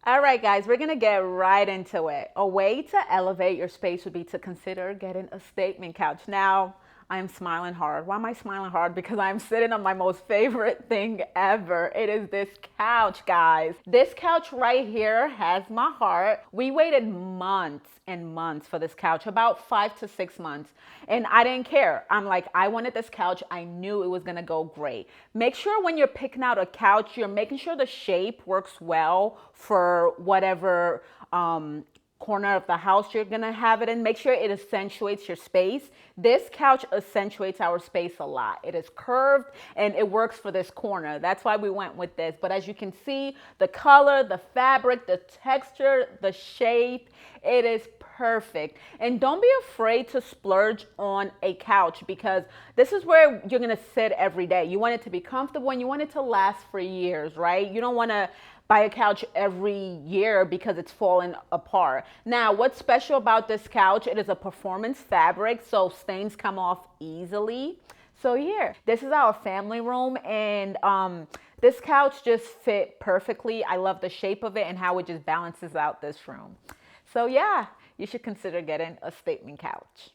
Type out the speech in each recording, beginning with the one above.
All right, guys, we're gonna get right into it. A way to elevate your space would be to consider getting a statement couch. Now, I'm smiling hard. Why am I smiling hard? Because I'm sitting on my most favorite thing ever. It is this couch, guys. This couch right here has my heart. We waited months and months for this couch, about 5 to 6 months, and I didn't care. I'm like, I wanted this couch. I knew it was gonna go great. Make sure when you're picking out a couch, you're making sure the shape works well for whatever corner of the house you're gonna have it in. Make sure it accentuates your space. This couch accentuates our space a lot. It is curved and it works for this corner. That's why we went with this. But as you can see, the color, the fabric, the texture, the shape, it is perfect. And don't be afraid to splurge on a couch, because this is where you're gonna sit every day. You want it to be comfortable and you want it to last for years, right? You don't wanna buy a couch every year because it's falling apart. Now, what's special about this couch? It is a performance fabric, so stains come off easily. So here, this is our family room, and this couch just fit perfectly. I love the shape of it and how it just balances out this room. So yeah, you should consider getting a statement couch.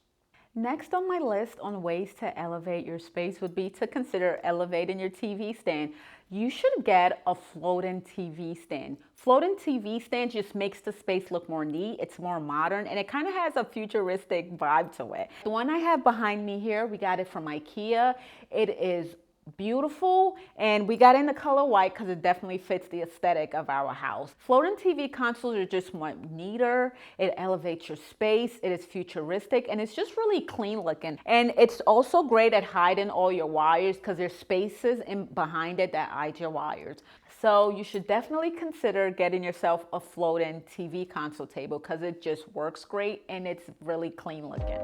Next on my list on ways to elevate your space would be to consider elevating your TV stand. You should get a floating TV stand. Floating TV stand just makes the space look more neat, it's more modern, and it kind of has a futuristic vibe to it. The one I have behind me here, we got it from IKEA. It is beautiful, and we got in the color white because it definitely fits the aesthetic of our house. Floating TV consoles are just much neater. It elevates your space. It is futuristic, and it's just really clean looking. And it's also great at hiding all your wires because there's spaces in behind it that hide your wires. So you should definitely consider getting yourself a floating TV console table because it just works great and it's really clean looking.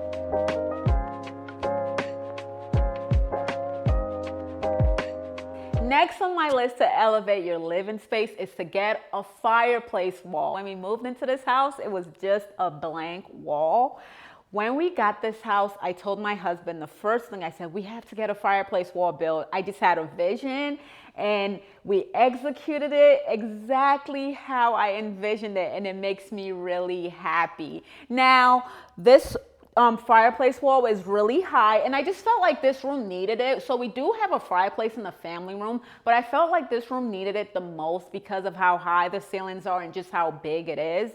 Next on my list to elevate your living space is to get a fireplace wall. When we moved into this house, it was just a blank wall. When we got this house, I told my husband, the first thing I said, we have to get a fireplace wall built. I just had a vision and we executed it exactly how I envisioned it, and it makes me really happy. Now, this fireplace wall is really high, and I just felt like this room needed it. So we do have a fireplace in the family room, but I felt like this room needed it the most because of how high the ceilings are and just how big it is.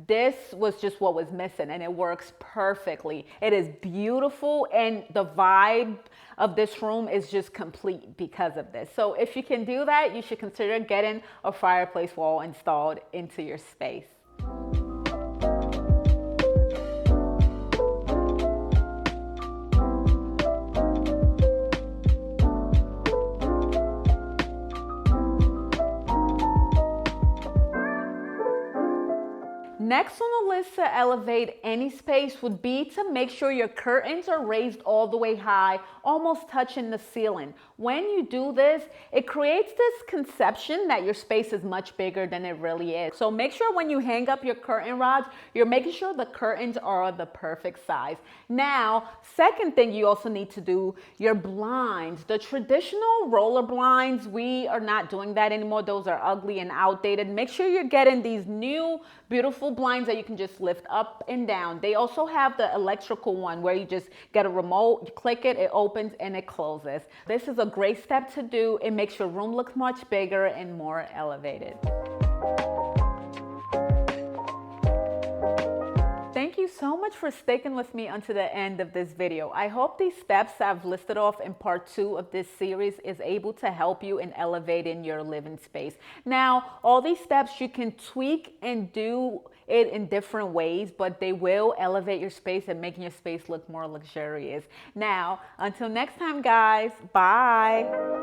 This was just what was missing, and it works perfectly. It is beautiful, and the vibe of this room is just complete because of this. So if you can do that, you should consider getting a fireplace wall installed into your space. Next on the list to elevate any space would be to make sure your curtains are raised all the way high, almost touching the ceiling. When you do this, it creates this conception that your space is much bigger than it really is. So make sure when you hang up your curtain rods, you're making sure the curtains are the perfect size. Now, second thing you also need to do, your blinds. The traditional roller blinds, we are not doing that anymore. Those are ugly and outdated. Make sure you're getting these new beautiful blinds that you can just lift up and down. They also have the electrical one where you just get a remote, you click it, it opens and it closes. This is a great step to do. It makes your room look much bigger and more elevated. Thank you so much for sticking with me until the end of this video. I hope these steps I've listed off in part 2 of this series is able to help you in elevating your living space. Now, all these steps you can tweak and do it in different ways, but they will elevate your space and making your space look more luxurious. Now, until next time, guys, bye.